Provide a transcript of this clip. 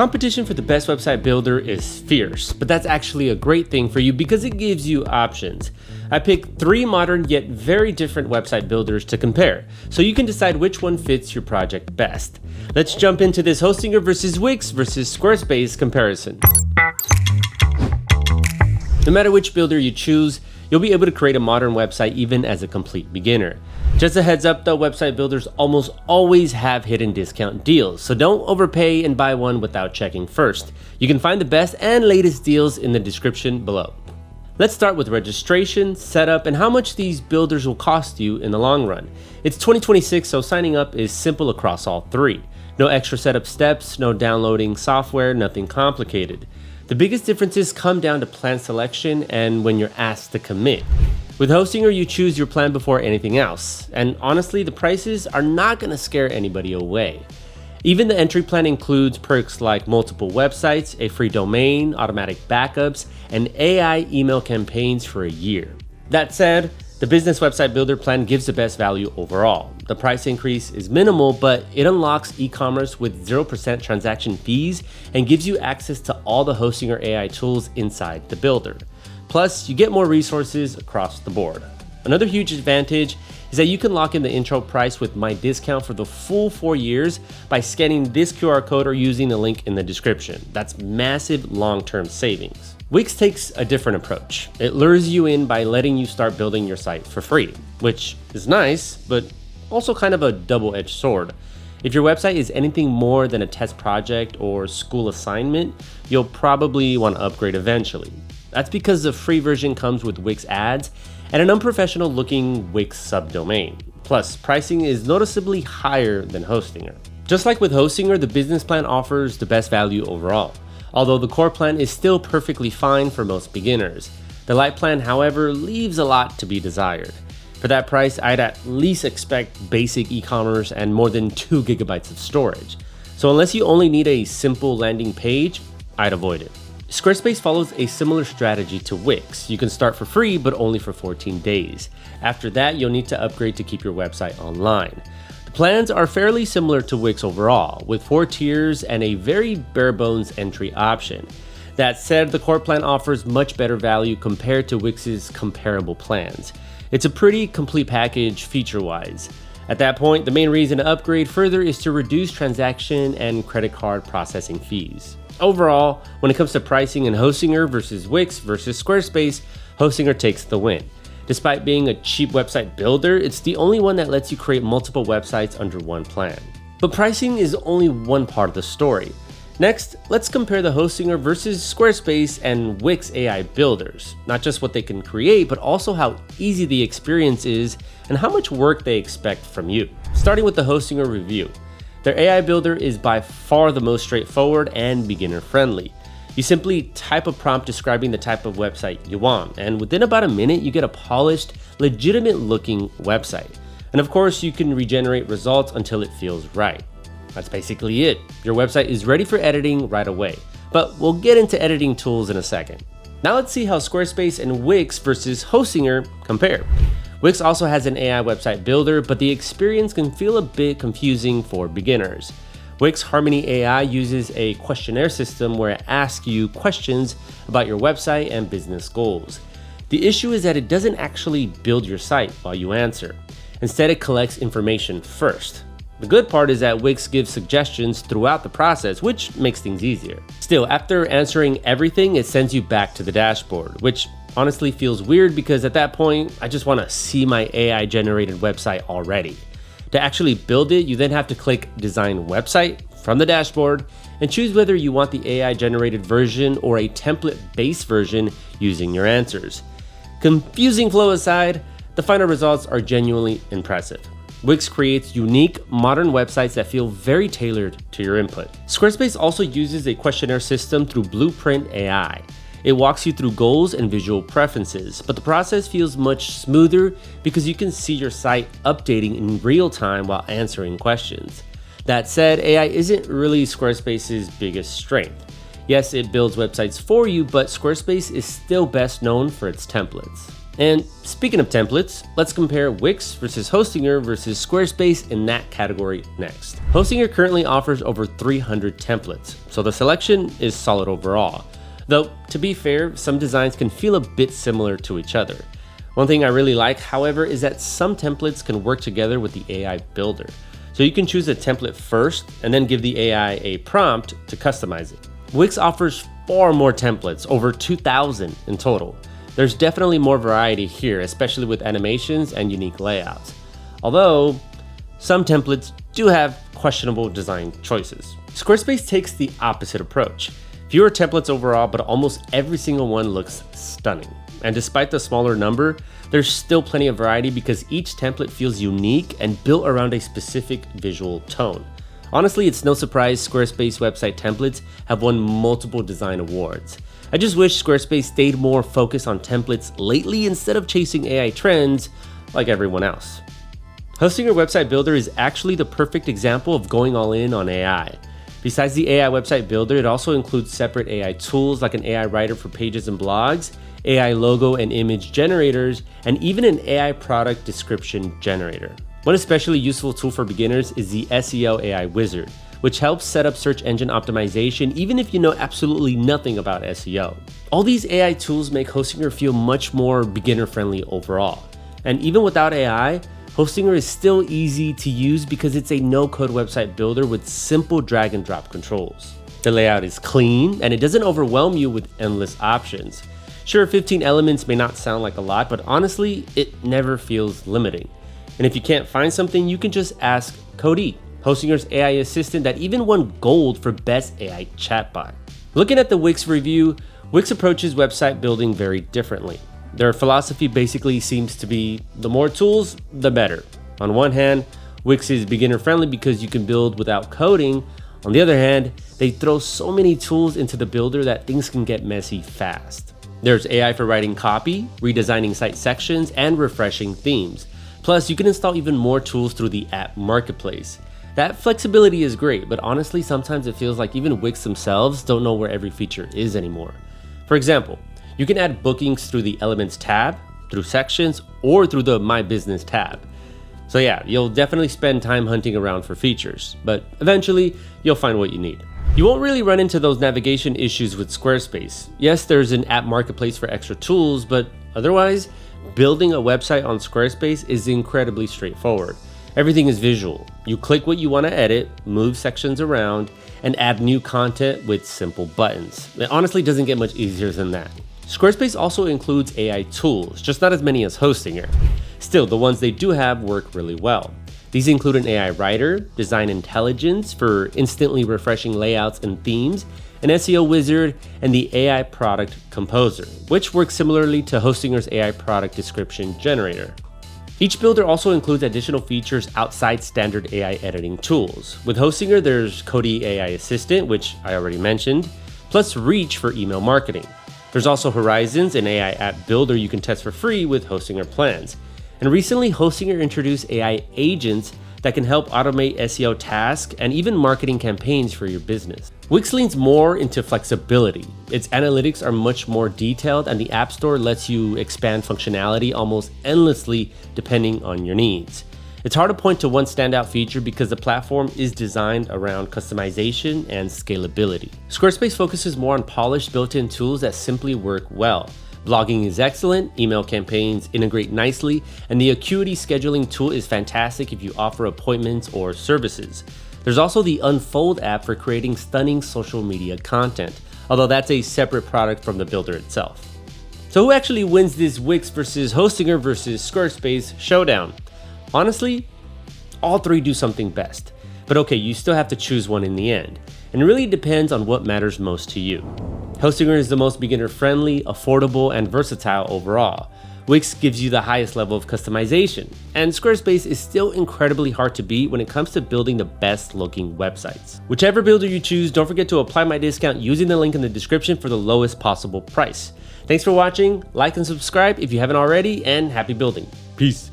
competition for the best website builder is fierce, but that's actually a great thing for you because it gives you options. I picked 3 modern yet very different website builders to compare, so you can decide which one fits your project best. Let's jump into this Hostinger versus Wix versus Squarespace comparison. No matter which builder you choose, you'll be able to create a modern website even as a complete beginner. Just a heads up though, website builders almost always have hidden discount deals, so don't overpay and buy one without checking first. You can find the best and latest deals in the description below. Let's start with registration, setup, and how much these builders will cost you in the long run. It's 2026, so signing up is simple across all 3. No extra setup steps, no downloading software, nothing complicated. The biggest differences come down to plan selection and when you're asked to commit. With Hostinger, you choose your plan before anything else, and honestly, the prices are not going to scare anybody away. Even the entry plan includes perks like multiple websites, a free domain, automatic backups, and AI email campaigns for a year. That said, the business website builder plan gives the best value overall. The price increase is minimal, but it unlocks e-commerce with 0% transaction fees and gives you access to all the Hostinger AI tools inside the builder. Plus, you get more resources across the board. Another huge advantage is that you can lock in the intro price with my discount for the full 4 years by scanning this QR code or using the link in the description. That's massive long-term savings. Wix takes a different approach. It lures you in by letting you start building your site for free, which is nice, but also kind of a double-edged sword. If your website is anything more than a test project or school assignment, you'll probably want to upgrade eventually. That's because the free version comes with Wix ads and an unprofessional looking Wix subdomain. Plus, pricing is noticeably higher than Hostinger. Just like with Hostinger, the business plan offers the best value overall, although the core plan is still perfectly fine for most beginners. The light plan, however, leaves a lot to be desired. For that price, I'd at least expect basic e-commerce and more than 2 gigabytes of storage. So unless you only need a simple landing page, I'd avoid it. Squarespace follows a similar strategy to Wix. You can start for free, but only for 14 days. After that, you'll need to upgrade to keep your website online. The plans are fairly similar to Wix overall, with 4 tiers and a very bare-bones entry option. That said, the core plan offers much better value compared to Wix's comparable plans. It's a pretty complete package feature-wise. At that point, the main reason to upgrade further is to reduce transaction and credit card processing fees. Overall, when it comes to pricing in Hostinger versus Wix versus Squarespace, Hostinger takes the win. Despite being a cheap website builder, it's the only one that lets you create multiple websites under one plan. But pricing is only one part of the story. Next, let's compare the Hostinger versus Squarespace and Wix AI builders. Not just what they can create, but also how easy the experience is and how much work they expect from you. Starting with the Hostinger review. Their AI builder is by far the most straightforward and beginner-friendly. You simply type a prompt describing the type of website you want, and within about a minute, you get a polished, legitimate-looking website. And of course, you can regenerate results until it feels right. That's basically it. Your website is ready for editing right away, but we'll get into editing tools in a second. Now let's see how Squarespace and Wix versus Hostinger compare. Wix also has an AI website builder, but the experience can feel a bit confusing for beginners. Wix Harmony AI uses a questionnaire system where it asks you questions about your website and business goals. The issue is that it doesn't actually build your site while you answer. Instead, it collects information first. The good part is that Wix gives suggestions throughout the process, which makes things easier. Still, after answering everything, it sends you back to the dashboard, which honestly feels weird because at that point, I just want to see my AI generated website already. To actually build it, you then have to click Design Website from the dashboard and choose whether you want the AI generated version or a template-based version using your answers. Confusing flow aside, the final results are genuinely impressive. Wix creates unique, modern websites that feel very tailored to your input. Squarespace also uses a questionnaire system through Blueprint AI. It walks you through goals and visual preferences, but the process feels much smoother because you can see your site updating in real time while answering questions. That said, AI isn't really Squarespace's biggest strength. Yes, it builds websites for you, but Squarespace is still best known for its templates. And speaking of templates, let's compare Wix versus Hostinger versus Squarespace in that category next. Hostinger currently offers over 300 templates, so the selection is solid overall. Though, to be fair, some designs can feel a bit similar to each other. One thing I really like, however, is that some templates can work together with the AI builder. So you can choose a template first and then give the AI a prompt to customize it. Wix offers far more templates, over 2,000 in total. There's definitely more variety here, especially with animations and unique layouts. Although, some templates do have questionable design choices. Squarespace takes the opposite approach. Fewer templates overall, but almost every single one looks stunning. And despite the smaller number, there's still plenty of variety because each template feels unique and built around a specific visual tone. Honestly, it's no surprise Squarespace website templates have won multiple design awards. I just wish Squarespace stayed more focused on templates lately instead of chasing AI trends like everyone else. Hostinger Website Builder is actually the perfect example of going all in on AI. Besides the AI website builder, it also includes separate AI tools like an AI writer for pages and blogs, AI logo and image generators, and even an AI product description generator. One especially useful tool for beginners is the SEO AI wizard, which helps set up search engine optimization even if you know absolutely nothing about SEO. All these AI tools make Hostinger feel much more beginner-friendly overall. And even without AI, Hostinger is still easy to use because it's a no-code website builder with simple drag and drop controls. The layout is clean and it doesn't overwhelm you with endless options. Sure, 15 elements may not sound like a lot, but honestly, it never feels limiting. And if you can't find something, you can just ask Cody, Hostinger's AI assistant that even won gold for Best AI Chatbot. Looking at the Wix review, Wix approaches website building very differently. Their philosophy basically seems to be the more tools, the better. On one hand, Wix is beginner friendly because you can build without coding. On the other hand, they throw so many tools into the builder that things can get messy fast. There's AI for writing copy, redesigning site sections, and refreshing themes. Plus, you can install even more tools through the app marketplace. That flexibility is great, but honestly, sometimes it feels like even Wix themselves don't know where every feature is anymore. For example, you can add bookings through the Elements tab, through sections, or through the My Business tab. So yeah, you'll definitely spend time hunting around for features, but eventually, you'll find what you need. You won't really run into those navigation issues with Squarespace. Yes, there's an app marketplace for extra tools, but otherwise, building a website on Squarespace is incredibly straightforward. Everything is visual. You click what you want to edit, move sections around, and add new content with simple buttons. It honestly doesn't get much easier than that. Squarespace also includes AI tools, just not as many as Hostinger. Still, the ones they do have work really well. These include an AI writer, design intelligence for instantly refreshing layouts and themes, an SEO wizard, and the AI product composer, which works similarly to Hostinger's AI product description generator. Each builder also includes additional features outside standard AI editing tools. With Hostinger, there's Cody AI Assistant, which I already mentioned, plus Reach for email marketing. There's also Horizons, an AI app builder you can test for free with Hostinger plans. And recently, Hostinger introduced AI agents that can help automate SEO tasks and even marketing campaigns for your business. Wix leans more into flexibility. Its analytics are much more detailed, and the App Store lets you expand functionality almost endlessly depending on your needs. It's hard to point to one standout feature because the platform is designed around customization and scalability. Squarespace focuses more on polished built-in tools that simply work well. Blogging is excellent, email campaigns integrate nicely, and the Acuity scheduling tool is fantastic if you offer appointments or services. There's also the Unfold app for creating stunning social media content, although that's a separate product from the builder itself. So who actually wins this Wix versus Hostinger versus Squarespace showdown? Honestly, all three do something best. But okay, you still have to choose one in the end, and it really depends on what matters most to you. Hostinger is the most beginner-friendly, affordable, and versatile overall. Wix gives you the highest level of customization, and Squarespace is still incredibly hard to beat when it comes to building the best-looking websites. Whichever builder you choose, don't forget to apply my discount using the link in the description for the lowest possible price. Thanks for watching, like and subscribe if you haven't already, and happy building. Peace.